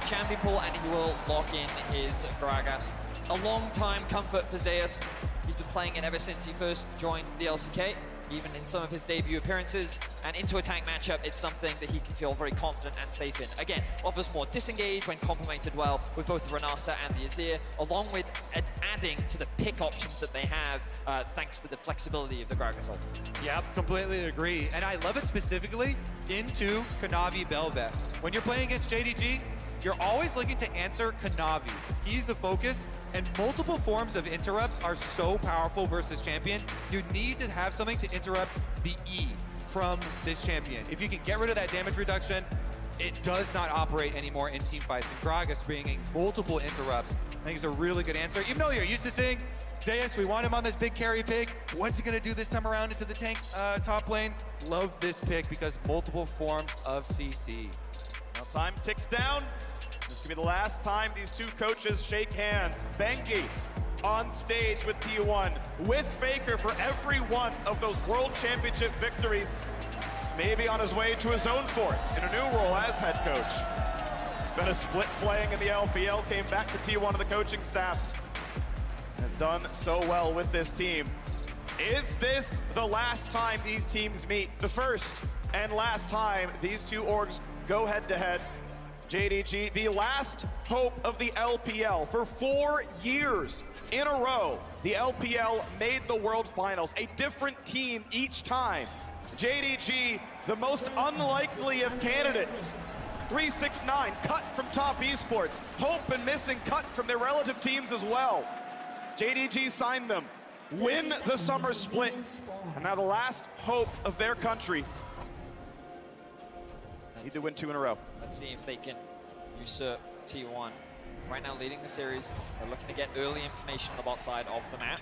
champion pool, and he will lock in his Gragas. A long time comfort for Zeus. He's been playing it ever since he first joined the LCK, even in some of his debut appearances. And into attack matchup, it's something that he can feel very confident and safe in. Again, offers more disengage when complemented well with both the Renata and the Azir, along with adding to the pick options that they have, thanks to the flexibility of the Gragas ult. Yep, completely agree. And I love it specifically into Kanavi Bel'Veth. When you're playing against JDG, you're always looking to answer Kanavi. He's the focus, and multiple forms of interrupt are so powerful versus champion. You need to have something to interrupt the E from this champion. If you can get rid of that damage reduction, it does not operate anymore in team fights. And Gragas bringing multiple interrupts, I think is a really good answer. Even though you're used to seeing Zeus, we want him on this big carry pick. What's he gonna do this time around into the tank top lane? Love this pick because multiple forms of CC. Now time ticks down. This could be the last time these two coaches shake hands. Bengi on stage with T1, with Faker for every one of those World Championship victories. Maybe on his way to his own fourth in a new role as head coach. Spent a split playing in the LPL, came back to T1 of the coaching staff. Has done so well with this team. Is this the last time these teams meet? The first and last time these two orgs go head to head. JDG, the last hope of the LPL. For 4 years in a row, the LPL made the World Finals. A different team each time. JDG, the most unlikely of candidates. 369, cut from top esports. Hope and Missing, cut from their relative teams as well. JDG signed them, win the summer split, and now the last hope of their country. Need to win 2 in a row. Let's see if they can usurp T1. Right now leading the series. They're looking to get early information on the bot side of the map,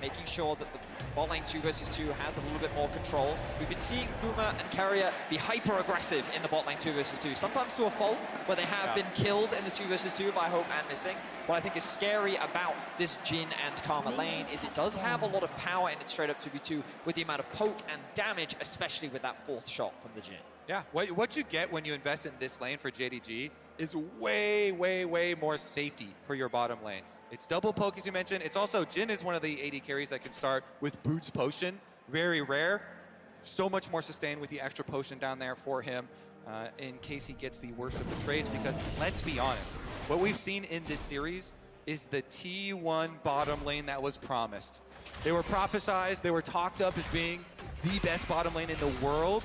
making sure that the bot lane 2 versus 2 has a little bit more control. We've been seeing Guma and Carrier be hyper-aggressive in the bot lane 2 versus 2, sometimes to a fault, where they have been killed in the 2 versus 2 by Hope and Missing. What I think is scary about this Jhin and Karma lane is it does have a lot of power in its straight-up 2v2 with the amount of poke and damage, especially with that 4th shot from the Jhin. Yeah, what you get when you invest in this lane for JDG is way, way, way more safety for your bottom lane. It's double poke, as you mentioned. It's also, Jhin is one of the AD carries that can start with Boots Potion. Very rare. So much more sustained with the extra potion down there for him in case he gets the worst of the trades. Because let's be honest, what we've seen in this series is the T1 bottom lane that was promised. They were prophesized, they were talked up as being the best bottom lane in the world.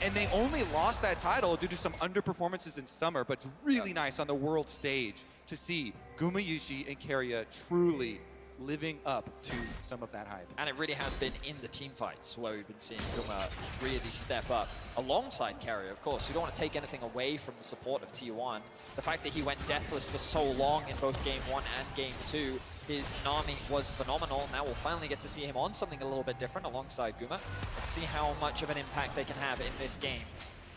And they only lost that title due to some underperformances in summer, but it's really nice on the world stage to see Gumayushi and Keria truly living up to some of that hype. And it really has been in the team fights where we've been seeing Guma really step up alongside Carrier. Of course, you don't want to take anything away from the support of T1. The fact that he went deathless for so long in both Game 1 and Game 2, his Nami was phenomenal. Now we'll finally get to see him on something a little bit different alongside Guma and see how much of an impact they can have in this game,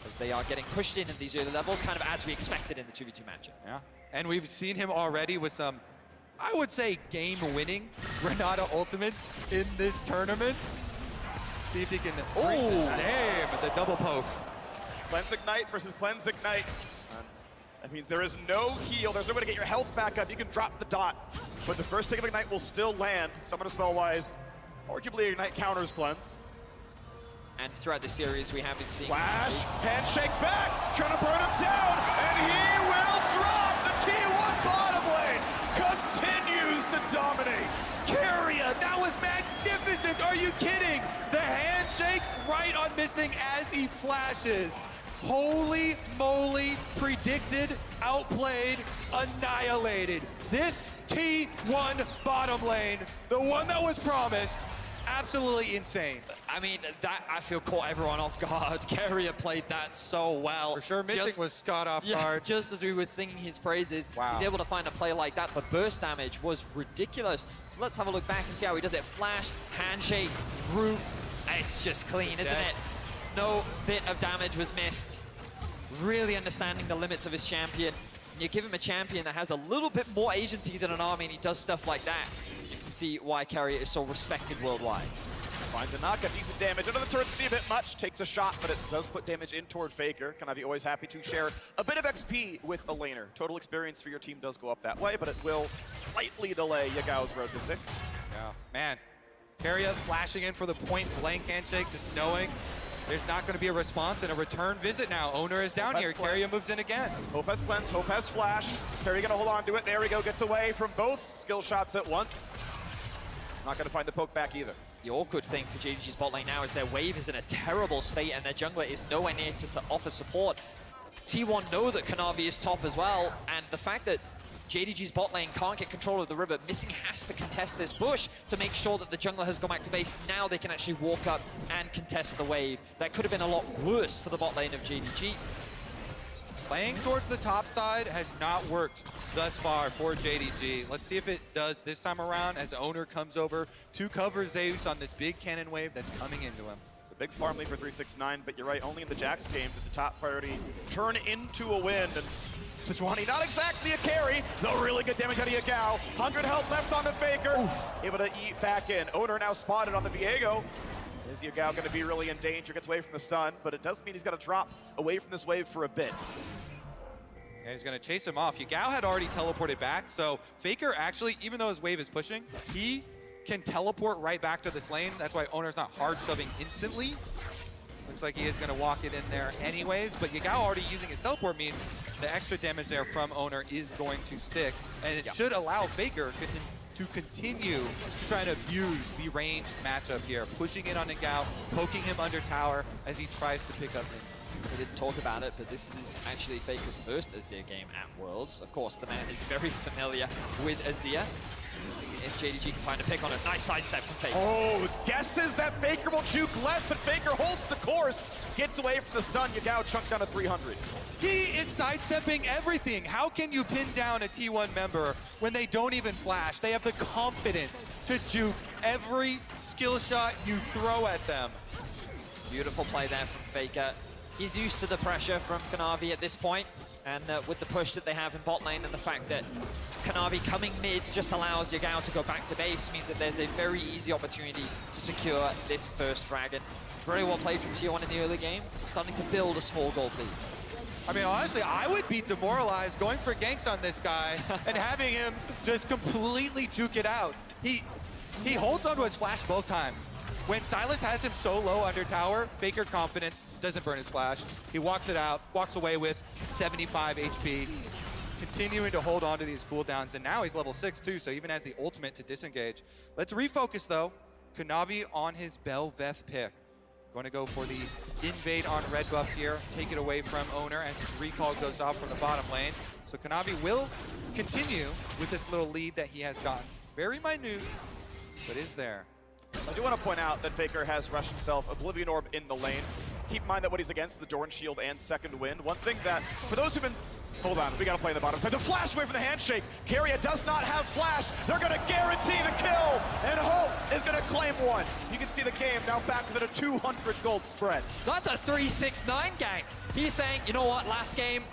as they are getting pushed in these early levels, kind of as we expected in the 2v2 matchup. Yeah, and we've seen him already with some, I would say, game-winning Renata ultimates in this tournament. See if he can bring that aim, the double poke. Cleanse Ignite versus Cleanse Ignite. That means there is no heal. There's no way to get your health back up. You can drop the dot, but the first tick of Ignite will still land. Summon a spell-wise, arguably Ignite counters Cleanse. And throughout the series, we have been seeing... Flash, handshake back, trying to burn him down, and he will drop the T1 bottom lane. Continues to dominate. Keria, that was magnificent. Are you kidding? The handshake right on Missing as he flashes. Holy moly, predicted, outplayed, annihilated. This T1 bottom lane, the one that was promised, absolutely insane. I mean, that I feel caught everyone off guard. Keria played that so well. For sure, Missing was caught off guard. Just as we were singing his praises, wow. He's able to find a play like that, but burst damage was ridiculous. So let's have a look back and see how he does it. Flash, handshake, root. It's just clean, isn't it? No bit of damage was missed. Really understanding the limits of his champion. You give him a champion that has a little bit more agency than an army, and he does stuff like that. You can see why Carrier is so respected worldwide. Finds a knock, a decent damage. Under the turret's gonna be a bit much. Takes a shot, but it does put damage in toward Faker. Kanavi always happy to share a bit of XP with a laner. Total experience for your team does go up that way, but it will slightly delay Yagao's road to 6. Yeah, man. Keria flashing in for the point blank handshake, just knowing there's not going to be a response and a return visit now. Owner is down here. Keria moves in again. Hope has cleanse, Hope has flash. Keria gonna hold on to it. There we go, gets away from both skill shots at once. Not gonna find the poke back either. The awkward thing for JDG's bot lane now is their wave is in a terrible state and their jungler is nowhere near to offer support. T1 know that Kanavi is top as well, and the fact that JDG's bot lane can't get control of the river, Missing has to contest this bush to make sure that the jungler has gone back to base. Now they can actually walk up and contest the wave. That could have been a lot worse for the bot lane of JDG. Playing towards the top side has not worked thus far for JDG. Let's see if it does this time around as Owner comes over to cover Zeus on this big cannon wave that's coming into him. It's a big farm lead for 369, but you're right, only in the Jax game did the top priority turn into a win. And Sejuani, not exactly a carry, though really good damage out of Yagao. 100 health left on the Faker, able to eat back in. Owner now spotted on the Viego. Is Yagao going to be really in danger? Gets away from the stun, but it does mean he's got to drop away from this wave for a bit. Yeah, he's going to chase him off. Yagao had already teleported back, so Faker actually, even though his wave is pushing, he can teleport right back to this lane. That's why Owner's not hard shoving instantly. Looks like he is going to walk it in there anyways, but Yagao already using his teleport means the extra damage there from Owner is going to stick, and it should allow Faker to continue trying to abuse the ranged matchup here, pushing in on Yagao, poking him under tower as he tries to pick up him. We didn't talk about it, but this is actually Faker's first Azir game at Worlds. Of course, the man is very familiar with Azir. See if JDG can find a pick on a nice sidestep from Faker. Oh, guesses that Faker will juke left, but Faker holds the course. Gets away from the stun. Yagao chunked down to 300. He is sidestepping everything. How can you pin down a T1 member when they don't even flash? They have the confidence to juke every skill shot you throw at them. Beautiful play there from Faker. He's used to the pressure from Kanavi at this point, and with the push that they have in bot lane and the fact that Kanavi coming mid just allows Yagao to go back to base means that there's a very easy opportunity to secure this first dragon. Very well played from T1 in the early game, starting to build a small gold lead. I mean, honestly, I would be demoralized going for ganks on this guy and having him just completely juke it out. He holds onto his flash both times. When Silas has him so low under tower, Faker confidence, doesn't burn his flash. He walks it out, walks away with 75 HP, continuing to hold on to these cooldowns, and now he's level 6 too, so even has the ultimate to disengage. Let's refocus though. Kanavi on his Bel'Veth pick. Going to go for the invade on red buff here, take it away from Owner as his recall goes off from the bottom lane. So Kanavi will continue with this little lead that he has gotten. Very minute, but is there. I do want to point out that Faker has rushed himself Oblivion Orb in the lane. Keep in mind that what he's against is the Dorn Shield and Second Wind. One thing that, for those who've been... Hold on, we got to play on the bottom side. The flash away from the handshake. Keria does not have flash. They're going to guarantee the kill, and Hope is going to claim one. You can see the game now back within a 200 gold spread. That's a 3-6-9 gank. He's saying, you know what, last game,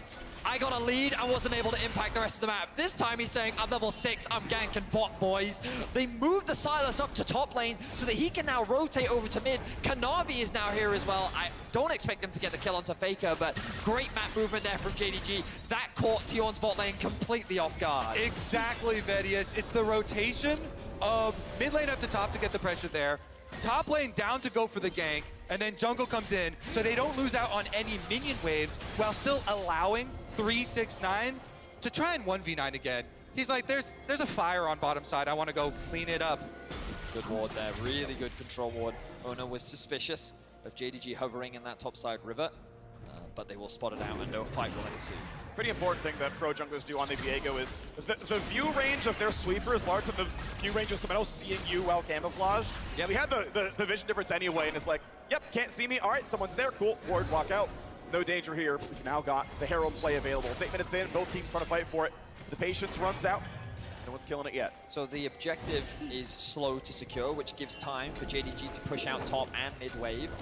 I got a lead, I wasn't able to impact the rest of the map. This time he's saying, I'm level 6, I'm ganking bot, boys. They moved the Silas up to top lane so that he can now rotate over to mid. Kanavi is now here as well. I don't expect them to get the kill onto Faker, but great map movement there from JDG. That caught T1's bot lane completely off guard. Exactly, Vedius. It's the rotation of mid lane up to top to get the pressure there, top lane down to go for the gank, and then jungle comes in so they don't lose out on any minion waves while still allowing 369 to try and 1v9 again. He's like, there's a fire on bottom side. I want to go clean it up. Good ward there, really good control ward. Owner was suspicious of JDG hovering in that top side river, but they will spot it out and no fight will ensue. Pretty important thing that pro junglers do on the Viego is the view range of their sweeper is larger than the view range of someone else seeing you while camouflage. Yeah, we had the vision difference anyway, and it's like, yep, can't see me. All right, someone's there. Cool, ward, walk out. No danger here. We've now got the Herald play available. It's 8 minutes in, both teams trying to fight for it. The patience runs out. No one's killing it yet. So the objective is slow to secure, which gives time for JDG to push out top and mid wave.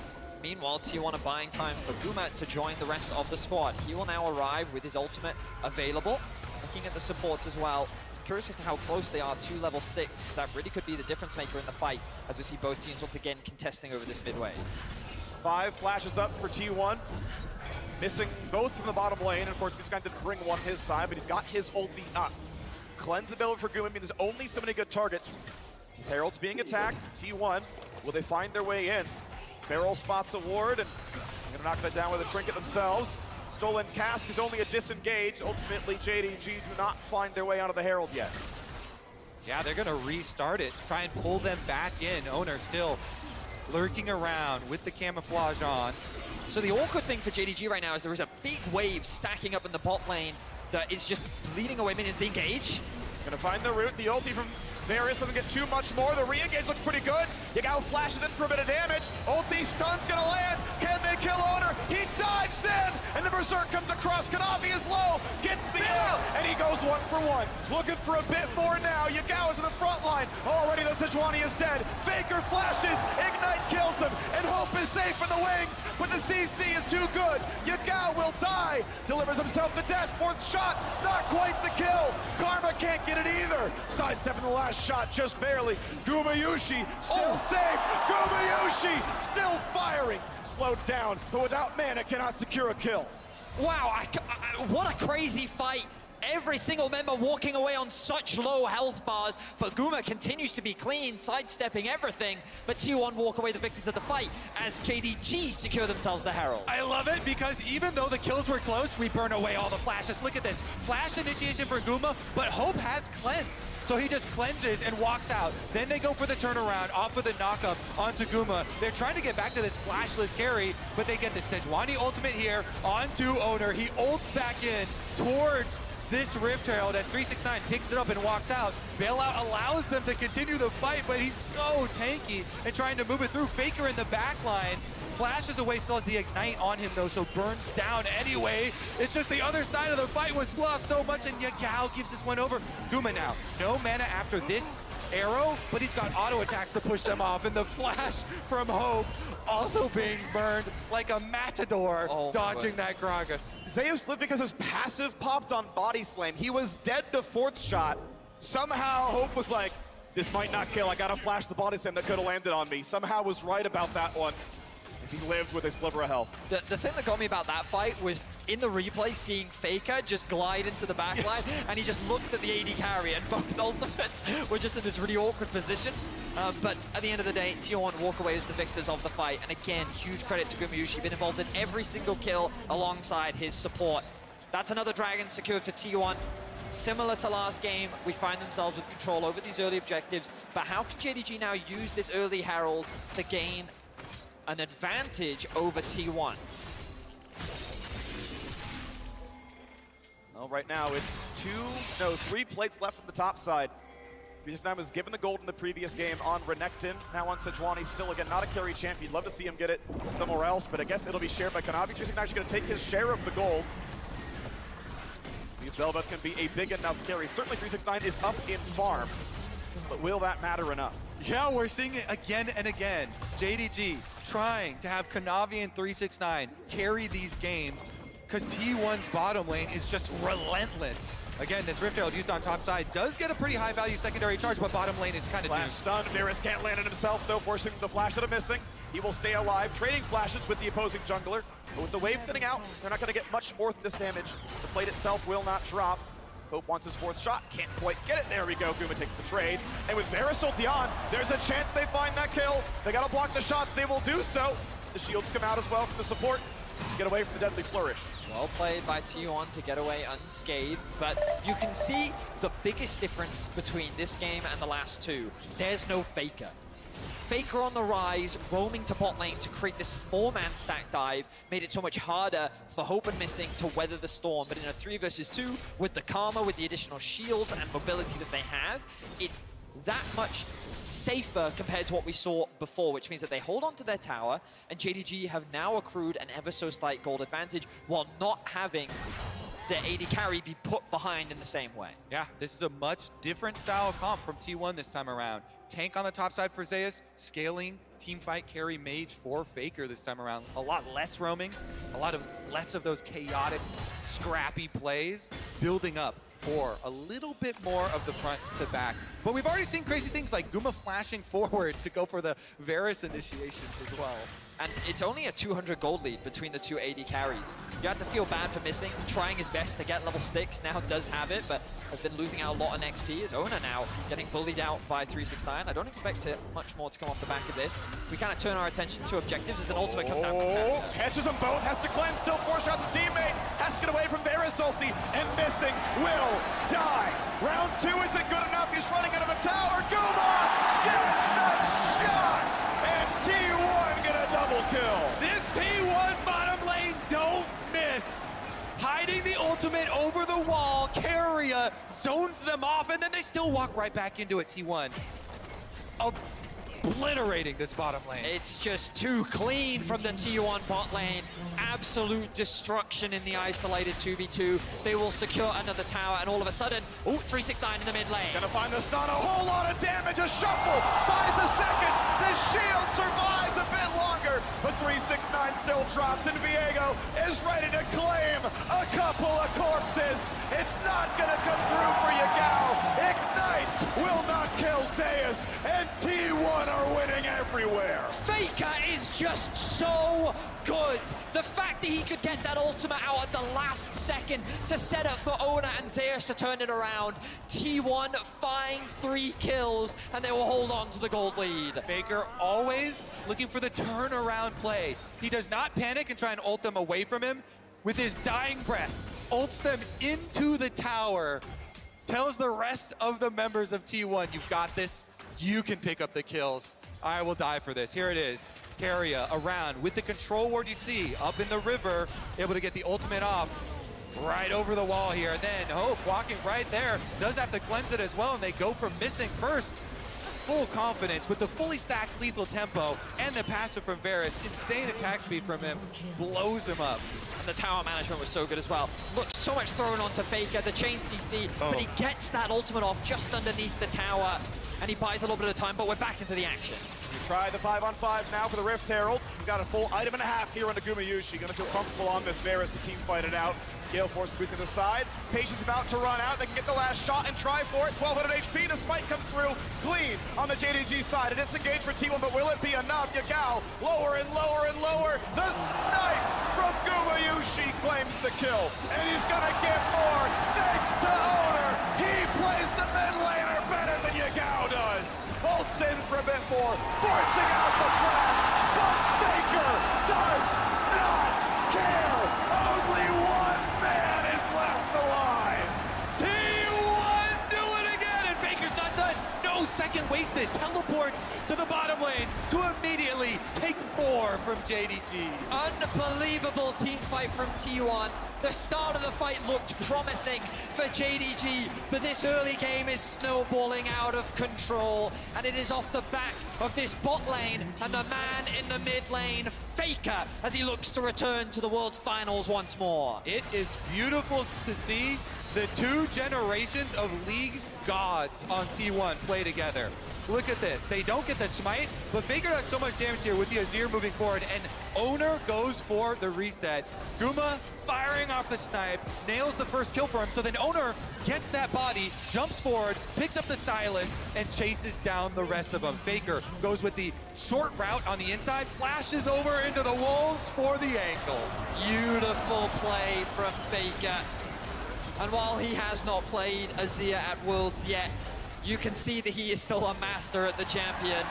Meanwhile, T1 are buying time for Gumat to join the rest of the squad. He will now arrive with his ultimate available. Looking at the supports as well. curious as to how close they are to level 6, because that really could be the difference maker in the fight, as we see both teams once again contesting over this midway. 5 flashes up for T1. Missing both from the bottom lane, and of course, this guy didn't bring one his side, but he's got his ulti up. Cleanse ability for Guma means there's only so many good targets. His Herald's being attacked. T1, will they find their way in? Barrel spots a ward, and they're gonna knock that down with a trinket themselves. Stolen Cask is only a disengage. Ultimately, JDG do not find their way out of the Herald yet. Yeah, they're gonna restart it, try and pull them back in. Owner still lurking around with the camouflage on. So the awkward thing for JDG right now is there is a big wave stacking up in the bot lane that is just bleeding away minions. They engage. Gonna find the root. The ulti from Varus doesn't get too much more. The re-engage looks pretty good. Yagao flashes in for a bit of damage. Ulti stun's gonna land. Can they kill Owner? He dives in, and the Berserk comes across. Kanavi is low, gets the out, and he goes 1 for 1. Looking for a bit more now. Yagao is in the front line. Already the Sejuani is dead. Faker flashes, Ignite kills him, and Hope is safe in the wings, but the CC is too good. Yagao will die, delivers himself the death. 4th shot, not quite the kill. Karma can't get it either. Sidestepping the last shot just barely. Gumayushi still safe. Gumayushi still firing. Slowed down, but without mana cannot secure a kill. Wow, what a crazy fight. Every single member walking away on such low health bars, but Guma continues to be clean, sidestepping everything, but T1 walk away the victors of the fight as JDG secure themselves the Herald. I love it because even though the kills were close, we burn away all the flashes. Look at this. Flash initiation for Guma, but Hope has cleansed. So he just cleanses and walks out. Then they go for the turnaround off of the knockup onto Guma. They're trying to get back to this flashless carry, but they get the Sejuani ultimate here onto Owner. He ults back in towards this Rift Herald as 369 picks it up and walks out. Bailout allows them to continue the fight, but he's so tanky and trying to move it through. Faker in the back line. Flashes away, still has the Ignite on him though, so burns down anyway. It's just the other side of the fight was fluffed so much, and Yagao gives this one over. Guma now, no mana after this arrow, but he's got auto attacks to push them off, and the flash from Hope also being burned like a matador, dodging that Gragas. Zeus lived because his passive popped on body slam. He was dead the 4th shot. Somehow Hope was like, this might not kill. I gotta flash the body slam that could have landed on me. Somehow was right about that one. He lived with a sliver of health. The thing that got me about that fight was in the replay seeing Faker just glide into the backline and he just looked at the AD carry and both ultimates were just in this really awkward position. But at the end of the day, T1 walk away as the victors of the fight. And again, huge credit to Gumayushi, been involved in every single kill alongside his support. That's another dragon secured for T1. Similar to last game, we find themselves with control over these early objectives. But how can JDG now use this early Herald to gain an advantage over T1? Well, right now it's 3 plates left from the top side. 369 was given the gold in the previous game on Renekton. Now on Sejuani, still again not a carry champ. You'd love to see him get it somewhere else, but I guess it'll be shared by Kanavi. 369 actually going to take his share of the gold. See if Velvet can be a big enough carry. Certainly 369 is up in farm, but will that matter enough? Yeah, we're seeing it again and again. JDG trying to have Kanavi and 369 carry these games because T1's bottom lane is just relentless. Again, this Rift Herald used on top side does get a pretty high value secondary charge, but bottom lane is kind of Flash stun. Varus can't land it himself though, forcing the flash that are missing. He will stay alive, trading flashes with the opposing jungler. But with the wave thinning out, they're not going to get much more than this damage. The plate itself will not drop. Hope wants his 4th shot, can't quite get it. There we go, Guma takes the trade. And with Varus ulti on, there's a chance they find that kill. They gotta block the shots, they will do so. The shields come out as well from the support. Get away from the deadly flourish. Well played by T1 to get away unscathed, but you can see the biggest difference between this game and the last two. There's no Faker. Faker on the rise, roaming to bot lane to create this 4-man stack dive, made it so much harder for Hope and Missing to weather the storm. But in a 3 versus 2, with the Karma, with the additional shields and mobility that they have, it's that much safer compared to what we saw before, which means that they hold on to their tower, and JDG have now accrued an ever so slight gold advantage while not having their AD carry be put behind in the same way. Yeah, this is a much different style of comp from T1 this time around. Tank on the top side for Zeus, scaling team fight carry mage for Faker this time around. A lot less roaming, less of those chaotic, scrappy plays, building up 4, a little bit more of the front to back. But we've already seen crazy things like Guma flashing forward to go for the Varus initiations as well. And it's only a 200 gold lead between the two AD carries. You have to feel bad for missing, trying his best to get level 6, now does have it, but has been losing out a lot on XP. Is Ona now getting bullied out by 369. I don't expect much more to come off the back of this. We kind of turn our attention to objectives as an ultimate comes down. Catches them both, has to cleanse, still 4 shots a teammate, has to get away from Varus ulti, and missing will die. Round 2 isn't good enough, he's running out of the tower. Guma gets the shot, and T1 get a double kill. This T1 bottom lane don't miss. Hiding the ultimate over the wall, Keria zones them off, and then they still walk right back into it, T1. Obliterating this bottom lane. It's just too clean from the T1 bot lane. Absolute destruction in the isolated 2v2. They will secure another tower, and all of a sudden, 369 in the mid lane. Gonna find the stun, a whole lot of damage, a shuffle, buys a second, the shield survives a bit longer, but 369 still drops, and Viego is ready to claim a couple of corpses. It's not gonna come through for Yagao. Ignite will not kill Zeus, and T1 are winning everywhere. Faker is just so good. The fact that he could get that ultimate out at the last second to set up for Ona and Zeus to turn it around. T1 find 3 kills, and they will hold on to the gold lead. Faker always looking for the turnaround play. He does not panic and try and ult them away from him. With his dying breath, ults them into the tower. Tells the rest of the members of T1, you've got this. You can pick up the kills. I will die for this. Here it is. Keria around with the control ward you see up in the river, able to get the ultimate off right over the wall here. And then Hope walking right there, does have to cleanse it as well, and they go for missing first. Full confidence with the fully stacked lethal tempo and the passive from Varus. Insane attack speed from him, blows him up. And the tower management was so good as well. Look, so much thrown onto Faker, the chain CC, but he gets that ultimate off just underneath the tower, and he buys a little bit of time, but we're back into the action. You try the 5-on-5 now for the Rift Herald. We've got a full item and a half here on the Gumayushi. Gonna feel comfortable on this Varus, the team fight it out. Gale Force boots to the side. Patience about to run out. They can get the last shot and try for it. 1200 HP. The spike comes through clean on the JDG side. And it's engaged for T1, but will it be enough? Yagao lower and lower and lower. The snipe from Gumayushi claims the kill. And he's gonna get more thanks to Owner. He plays the mid laner better than Yagao does. Holds in for a bit more, forcing out the flash. But Faker does not care. Only one man is left alive. T1 do it again, and Faker's not done. No second wasted. Teleports to the bottom lane to immediately take 4 from JDG. Unbelievable team fight from T1. The start of the fight looked promising for JDG, but this early game is snowballing out of control, and it is off the back of this bot lane and the man in the mid lane, Faker, as he looks to return to the World Finals once more. It is beautiful to see the 2 generations of League gods on T1 play together. Look at this. They don't get the smite, but Faker does so much damage here with the Azir moving forward, and Owner goes for the reset. Guma firing off the snipe, nails the first kill for him, so then Owner gets that body, jumps forward, picks up the Silas, and chases down the rest of them. Faker goes with the short route on the inside, flashes over into the wolves for the ankle. Beautiful play from Faker. And while he has not played Azir at Worlds yet, you can see that he is still a master at the champion.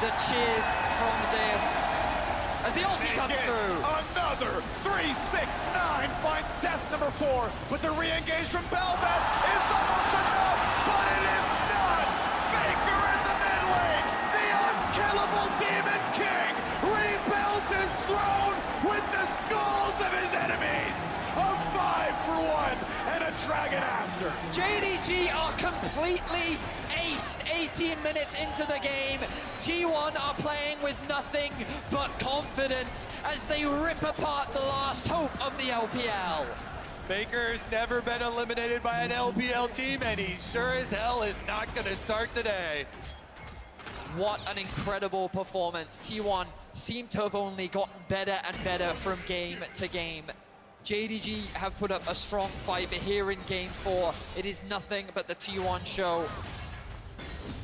The cheers from Zeus as the ulti comes through. Another 369 finds death number 4, but the re-engage from Belvet is almost enough, but it is not. Faker in the mid lane, the unkillable Demon King rebuilds his throne with the skulls of his enemies. A 5-for-1 and a dragon after. JDG are completely aced 18 minutes into the game. T1 are playing with nothing but confidence as they rip apart the last hope of the LPL. Faker's never been eliminated by an LPL team, and he sure as hell is not going to start today. What an incredible performance. T1 seem to have only gotten better and better from game to game. JDG have put up a strong fight, but here in Game 4, it is nothing but the T1 show.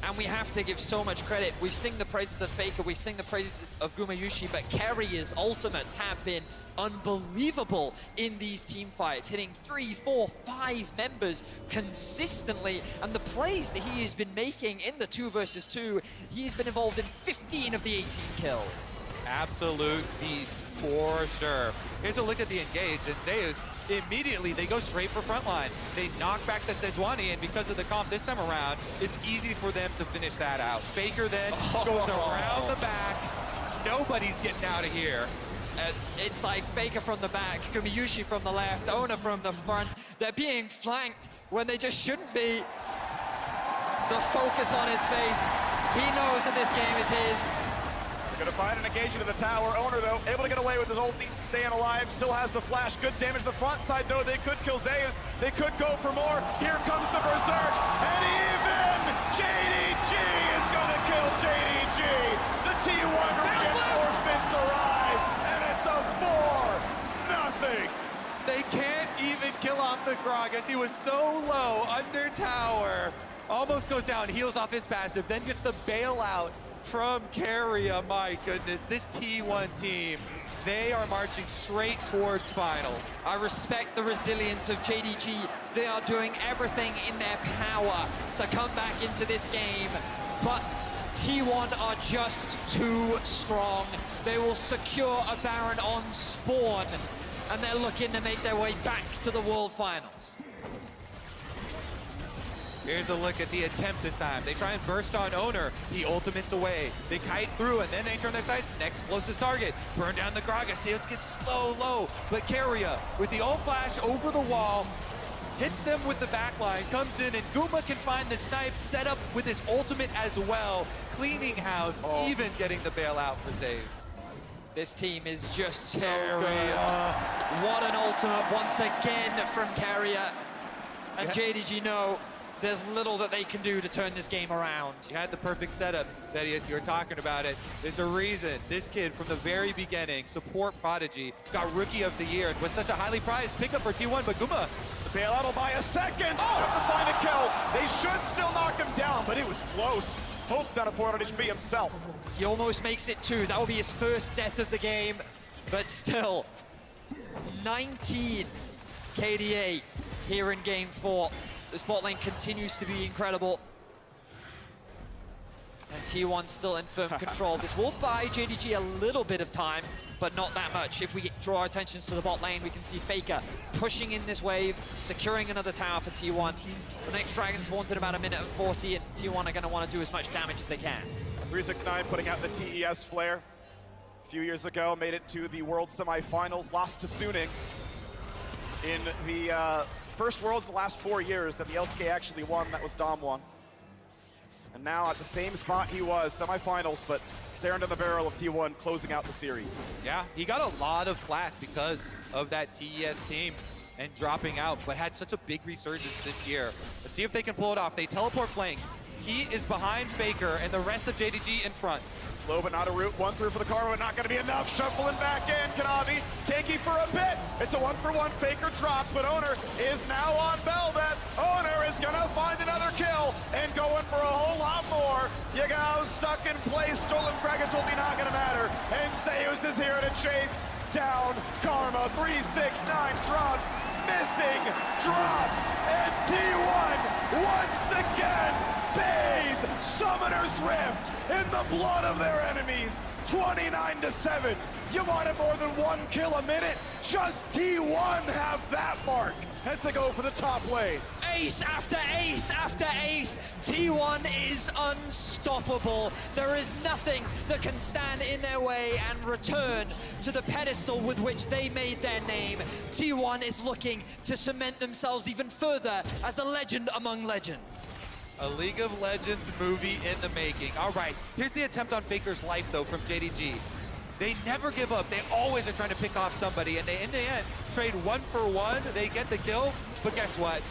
And we have to give so much credit. We sing the praises of Faker, we sing the praises of Gumayushi, but Carrier's ultimates have been unbelievable in these team fights, hitting 3, 4, 5 members consistently. And the plays that he has been making in the 2 versus 2, he's been involved in 15 of the 18 kills. Absolute beast for sure. Here's a look at the engage, and Zeus, immediately they go straight for frontline. They knock back the Sejuani, and because of the comp this time around, it's easy for them to finish that out. Faker then goes around the back. Nobody's getting out of here. It's like Faker from the back, Gumayushi from the left, Ona from the front. They're being flanked when they just shouldn't be. The focus on his face. He knows that this game is his. Gonna find an engagement in the tower. Owner, though, able to get away with his ulti, staying alive, still has the flash. Good damage to the front side, though. They could kill Zeus. They could go for more. Here comes the Berserk, and even JDG is gonna kill JDG. The T1 reinforcements arrive, and it's a 4-0. They can't even kill off the Gragas. He was so low under tower. Almost goes down, heals off his passive, then gets the bailout from Carrier. My goodness, this T1 team, they are marching straight towards finals. I respect the resilience of JDG. They are doing everything in their power to come back into this game, but T1 are just too strong. They will secure a Baron on spawn, and they're looking to make their way back to the World Finals. Here's a look at the attempt this time. They try and burst on Owner. He ultimates away. They kite through, and then they turn their sights. Next closest target. Burn down the Gragas. Seals gets slow, low. But Carrier, with the ult flash over the wall, hits them with the backline, comes in, and Guma can find the snipe, set up with his ultimate as well. Cleaning house, even getting the bailout for saves. This team is just so good. What an ultimate once again from Carrier. And JDG know there's little that they can do to turn this game around. You had the perfect setup, Thaddeus. You were talking about it. There's a reason this kid from the very beginning, support prodigy, got Rookie of the Year and was such a highly prized pickup for T1, but Guma. The bailout will buy a second. Have to find a kill. They should still knock him down, but it was close. Hope down at 400 HP himself. He almost makes it 2. That will be his first death of the game, but still, 19 KDA here in Game 4. This bot lane continues to be incredible. And T1 still in firm control. This will buy JDG a little bit of time, but not that much. If we draw our attention to the bot lane, we can see Faker pushing in this wave, securing another tower for T1. The next dragon spawns in about 1:40, and T1 are going to want to do as much damage as they can. 369 putting out the TES flare. A few years ago, made it to the World Semifinals, lost to Suning in the first Worlds in the last 4 years that the LCK actually won. That was Dom won. And now at the same spot he was, semifinals, but staring down the barrel of T1 closing out the series. Yeah, he got a lot of flack because of that TES team and dropping out, but had such a big resurgence this year. Let's see if they can pull it off. They teleport flank. He is behind Faker and the rest of JDG in front. Slow but not a route, 1 through for the Karma, but not gonna be enough. Shuffling back in, Kanavi, taking for a bit. It's a 1-for-1, Faker drops, but Owner is now on Velvet. Owner is gonna find another kill and going for a whole lot more. Yagao stuck in place, stolen Gragas will be not gonna matter. And Zeus is here to chase down Karma. 369 drops, missing drops, and T1 once again bathe Summoner's Rift in the blood of their enemies. 29-7. You wanted more than 1 kill a minute? Just T1 have that mark as they go for the top lane. Ace after ace after ace. T1 is unstoppable. There is nothing that can stand in their way and return to the pedestal with which they made their name. T1 is looking to cement themselves even further as a legend among legends. A League of Legends movie in the making. All right, here's the attempt on Faker's life, though, from JDG. They never give up. They always are trying to pick off somebody, and they, in the end, trade 1-for-1. They get the kill, but guess what?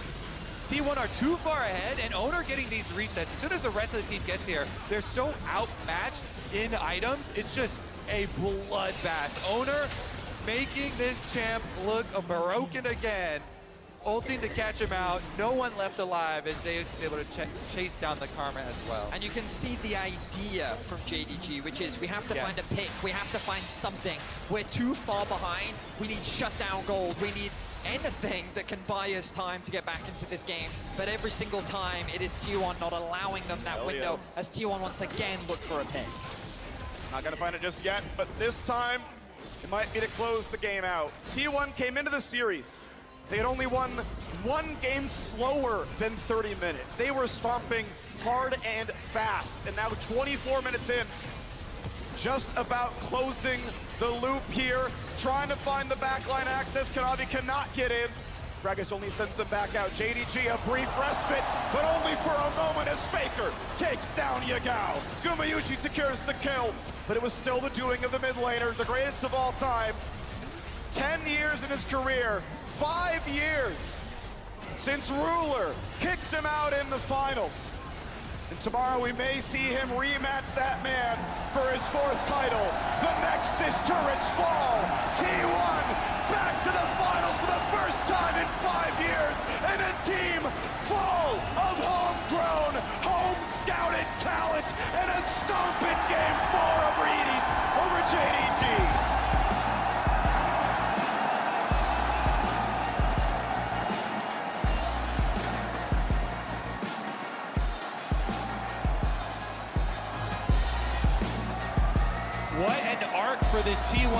T1 are too far ahead, and Owner getting these resets. As soon as the rest of the team gets here, they're so outmatched in items. It's just a bloodbath. Owner making this champ look broken again. Ulting to catch him out. No one left alive as they was able to chase down the Karma as well. And you can see the idea from JDG, which is we have to find a pick, we have to find something. We're too far behind, we need shutdown gold, we need anything that can buy us time to get back into this game. But every single time, it is T1 not allowing them that window, as T1 once again look for a pick. Not gonna find it just yet, but this time, it might be to close the game out. T1 came into the series. They had only won one game slower than 30 minutes. They were stomping hard and fast, and now 24 minutes in, just about closing the loop here, trying to find the backline access. Kanavi cannot get in. Gragas only sends them back out. JDG, a brief respite, but only for a moment as Faker takes down Yagao. Gumayushi secures the kill, but it was still the doing of the mid laner, the greatest of all time. 10 years in his career, 5 years since Ruler kicked him out in the finals. And tomorrow we may see him rematch that man for his 4th title. The Nexus turrets fall. T1 back to the finals for the first time in 5 years. And a team full of homegrown, home-scouted talent. And a stomping game 4 over JDG. What an arc for this T1